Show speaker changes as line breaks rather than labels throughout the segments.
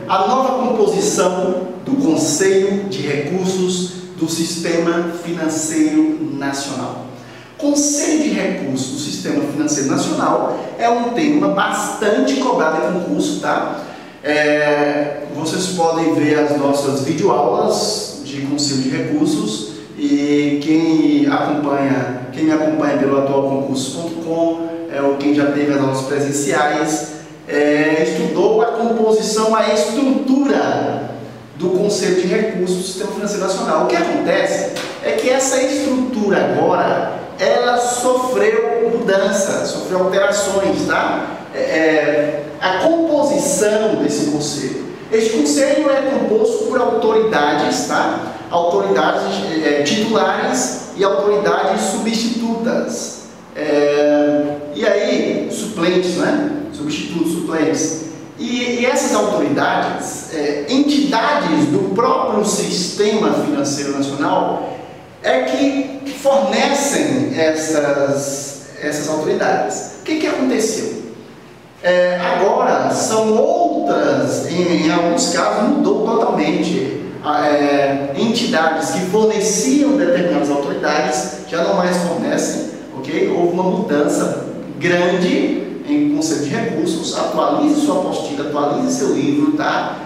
a nova composição do Conselho de Recursos do Sistema Financeiro Nacional. Conselho de Recursos do Sistema Financeiro Nacional é um tema bastante cobrado em concurso, tá? Vocês podem ver as nossas videoaulas de Conselho de Recursos e quem me acompanha pelo atualconcursos.com ou quem já teve as aulas presenciais estudou a composição, a estrutura do Conselho de Recursos do Sistema Financeiro Nacional. O que acontece é que essa estrutura agora ela sofreu mudanças, sofreu alterações, tá? A composição desse conselho. Este conselho é composto por autoridades, tá? Autoridades titulares e autoridades substitutas. E aí, suplentes, né? Substitutos, suplentes. E essas autoridades, entidades do próprio Sistema Financeiro Nacional, é que fornecem essas autoridades. O que aconteceu? Agora são outras, em alguns casos mudou totalmente. Entidades que forneciam determinadas autoridades já não mais fornecem, ok? Houve uma mudança grande em Conselho de Recursos. Atualize sua apostila, atualize seu livro, tá?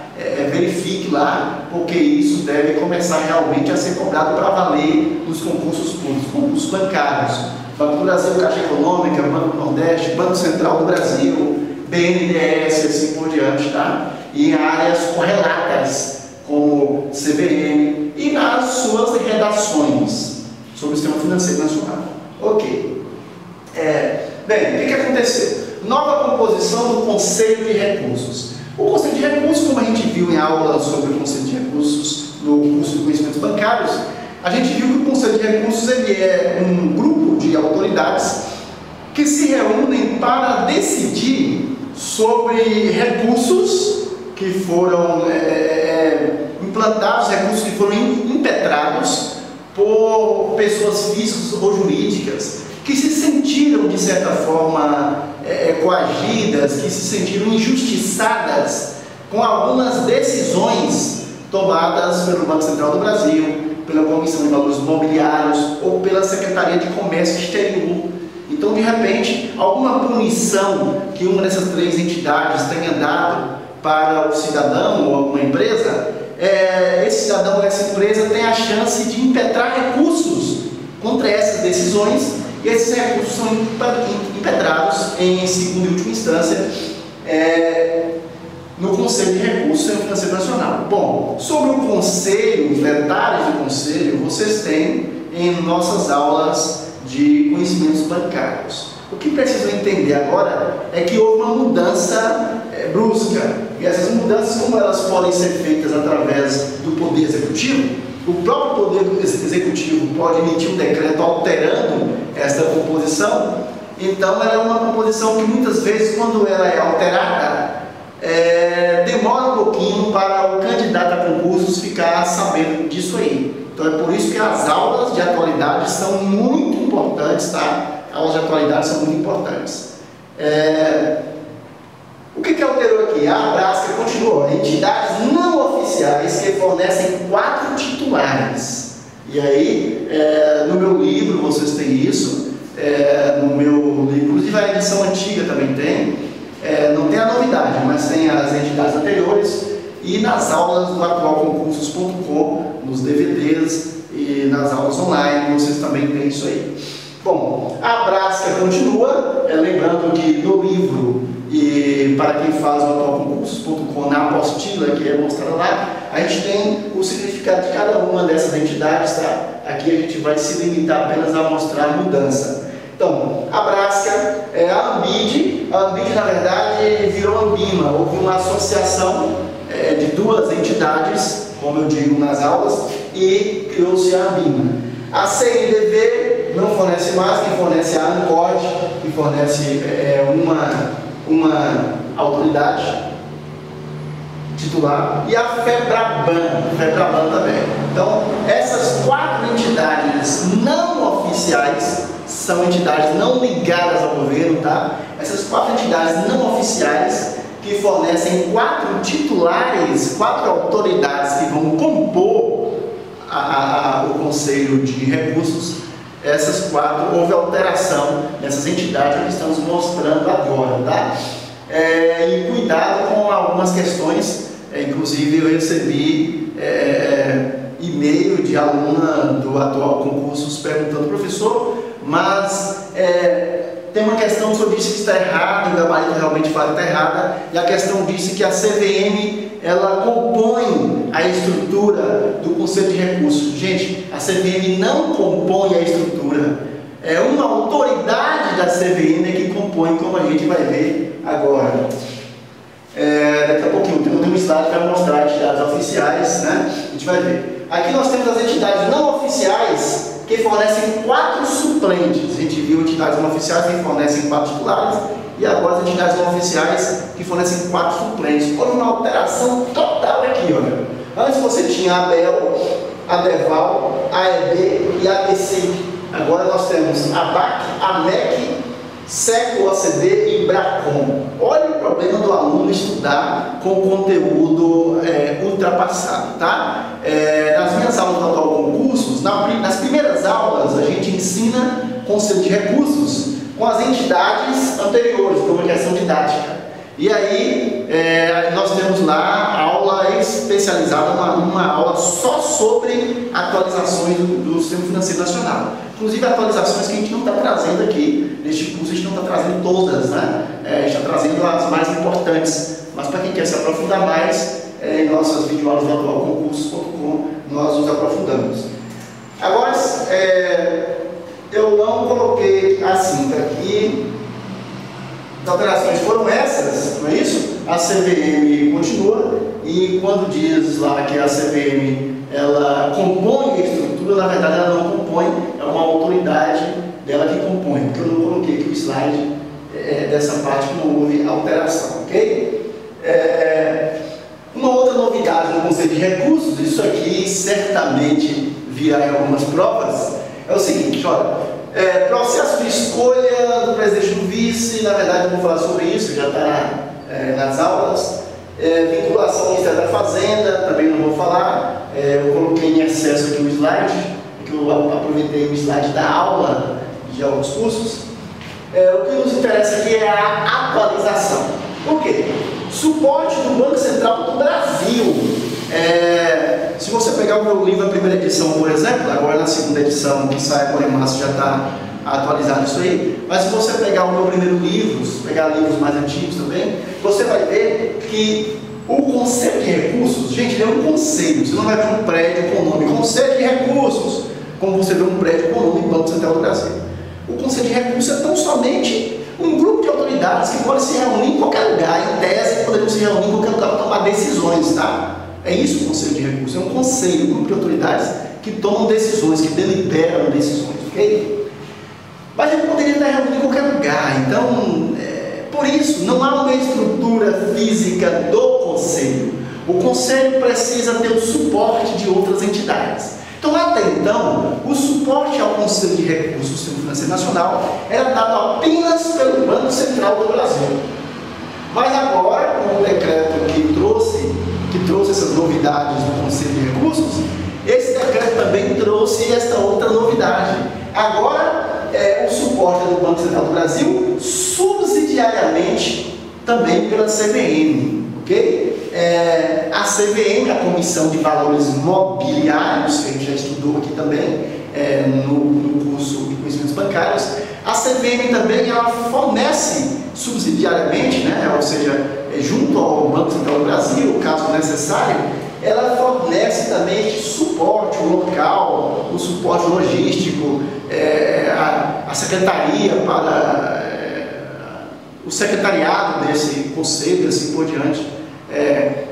Verifique lá, porque isso deve começar realmente a ser cobrado para valer nos concursos públicos, concursos bancários. Banco do Brasil, Caixa Econômica, Banco do Nordeste, Banco Central do Brasil, BNDES, assim por diante, tá? E em áreas correlatas, como CVM, e nas suas redações sobre o Sistema Financeiro Nacional. Ok. Bem, o que aconteceu? Nova composição do Conselho de Recursos. O Conselho de Recursos, como a gente viu em aula sobre o Conselho de Recursos no curso de Conhecimentos Bancários, a gente viu que o Conselho de Recursos ele é um grupo de autoridades que se reúnem para decidir sobre recursos que foram implantados, recursos que foram impetrados por pessoas físicas ou jurídicas que se sentiram, de certa forma, coagidas, que se sentiram injustiçadas com algumas decisões tomadas pelo Banco Central do Brasil, pela Comissão de Valores Mobiliários ou pela Secretaria de Comércio Exterior. Então, de repente, alguma punição que uma dessas três entidades tenha dado para o cidadão ou alguma empresa, esse cidadão ou essa empresa tem a chance de impetrar recursos contra essas decisões, e esses recursos são impetrados em segunda e última instância no Conselho de Recursos do Sistema Financeiro Nacional. Bom, sobre o Conselho, os detalhes do Conselho, vocês têm em nossas aulas de conhecimentos bancários. O que precisam entender agora é que houve uma mudança brusca, e essas mudanças, como elas podem ser feitas através do Poder Executivo, o próprio Poder Executivo pode emitir um decreto alterando essa composição. Então ela é uma composição que muitas vezes, quando ela é alterada, demora um pouquinho para o candidato a concursos ficar sabendo disso aí. Então é por isso que as aulas de atualidade são muito importantes, tá? Aulas de atualidade são muito importantes. O que alterou aqui? A Abrasca continuou. Entidades não oficiais que fornecem 4 titulares. E aí, no meu livro vocês têm isso. No meu livro, inclusive a edição antiga também tem. Não tem a novidade, mas tem as entidades anteriores. E nas aulas do atualconcursos.com, nos DVDs e nas aulas online, vocês também têm isso aí. Bom, a Abrasca continua, lembrando que no livro e para quem faz o atualconcursos.com, na apostila que é mostrada lá, a gente tem o significado de cada uma dessas entidades, tá? Aqui a gente vai se limitar apenas a mostrar a mudança. Então, a Abrasca é a Ambid, na verdade virou Ambima, houve uma associação de 2 entidades, como eu digo nas aulas, e criou-se a Ambima. A CNDB não fornece mais, quem fornece é a ANCOD, que fornece uma autoridade titular, e a FEBRABAN também. Então, essas 4 entidades não oficiais são entidades não ligadas ao governo, tá? Essas 4 entidades não oficiais que que fornecem 4 titulares, 4 autoridades que vão compor o Conselho de Recursos. Essas 4, houve alteração nessas entidades que estamos mostrando agora, tá? E cuidado com algumas questões, inclusive eu recebi e-mail de aluna do atual concurso perguntando: professor, mas tem uma questão que o senhor disse que está errado, o gabarito realmente fala que está errada, e a questão disse que a CVM ela compõe a estrutura do Conselho de Recursos. Gente, a CVM não compõe a estrutura, é uma autoridade da CVM que compõe, como a gente vai ver agora. Daqui a pouquinho tem um slide que vai mostrar as entidades oficiais, né? A gente vai ver. Aqui nós temos as entidades não oficiais que fornecem 4 suplentes. A gente viu entidades não oficiais que fornecem 4 titulares, e agora as entidades não oficiais que fornecem 4 suplentes. Olha uma alteração total aqui, olha. Antes você tinha a ABEL, a DEVAL, a AEB e a ABC. Agora nós temos a BAC, a MEC, SECO, OCD e BRACON. Olha o problema do aluno estudar com conteúdo ultrapassado, tá? Nas minhas aulas do atual concursos, nas primeiras aulas a gente ensina Conselho de Recursos com as entidades anteriores, como questão didática. E aí nós temos lá aula especializada, uma aula só sobre atualizações do Sistema Financeiro Nacional. Inclusive atualizações que a gente não está trazendo aqui neste curso, a gente não está trazendo todas, né? A gente está trazendo as mais importantes. Mas para quem quer se aprofundar mais, em nossas videoaulas do atualconcurso.com nós nos aprofundamos. Agora, eu não coloquei assim, aqui as alterações foram essas, não é isso? A CVM continua, e quando diz lá que a CVM ela compõe a estrutura, na verdade ela não compõe, é uma autoridade dela que compõe, porque eu não coloquei aqui o slide dessa parte que não houve alteração, ok? Uma outra novidade no Conselho de Recursos, isso aqui certamente virá em algumas provas, é o seguinte, olha, processo de escolha do presidente do vice, na verdade eu vou falar sobre isso, já está nas aulas. Vinculação ao Ministério da Fazenda, também não vou falar. Eu coloquei em excesso aqui o slide, porque eu aproveitei o slide da aula de alguns cursos. O que nos interessa aqui é a atualização. Por quê? Suporte do Banco Central do Brasil. Se você pegar o meu livro, a primeira edição, por exemplo, agora na segunda edição, que sai agora em março, já está atualizado isso aí, mas se você pegar o meu primeiro livro, pegar livros mais antigos também, você vai ver que o Conselho de Recursos, gente, ele é um conselho, você não vai ver um prédio com o nome Conselho de Recursos, como você vê um prédio com o nome Banco Central do Brasil. O Conselho de Recursos é tão somente um grupo de autoridades que pode se reunir em qualquer lugar, em tese podemos se reunir em qualquer lugar para tomar decisões, tá? É isso o Conselho de Recursos, é um conselho, um grupo de autoridades que tomam decisões, que deliberam decisões, ok? Mas ele poderia estar reunido em qualquer lugar, então, por isso, não há uma estrutura física do Conselho. O Conselho precisa ter o suporte de outras entidades. Então, até então, o suporte ao Conselho de Recursos do Sistema Financeiro Nacional era dado apenas pelo Banco Central do Brasil. Mas agora, com o decreto que trouxe essas novidades do Conselho de Recursos, esse decreto também trouxe esta outra novidade. Agora, o suporte do Banco Central do Brasil, subsidiariamente também pela CVM, ok? A CVM, a Comissão de Valores Mobiliários, que a gente já estudou aqui também no curso de Conhecimentos Bancários, a CVM também ela fornece subsidiariamente, né? Ou seja, junto ao Banco Central do Brasil, caso necessário, ela fornece também este suporte local, o suporte logístico, a secretaria para o secretariado desse conselho e assim por diante.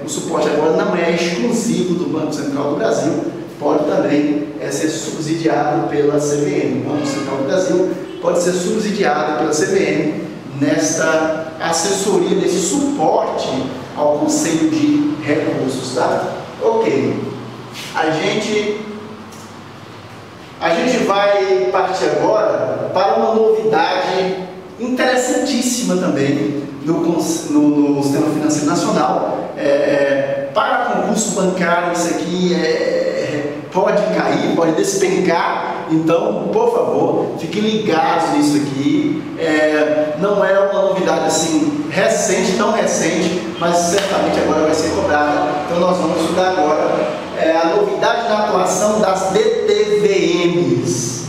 O suporte agora não é exclusivo do Banco Central do Brasil, pode também ser subsidiado pela CVM. O Banco Central do Brasil pode ser subsidiado pela CVM nesta assessoria, nesse suporte ao Conselho de Recursos, tá? Ok. A gente vai partir agora para uma novidade interessantíssima também no sistema financeiro nacional. Para concurso bancário, isso aqui pode cair, pode despencar. Então, por favor, fiquem ligados nisso aqui. Não é uma novidade assim recente, tão recente, mas certamente agora vai ser cobrada. Então nós vamos estudar agora a novidade na atuação das DTVMs.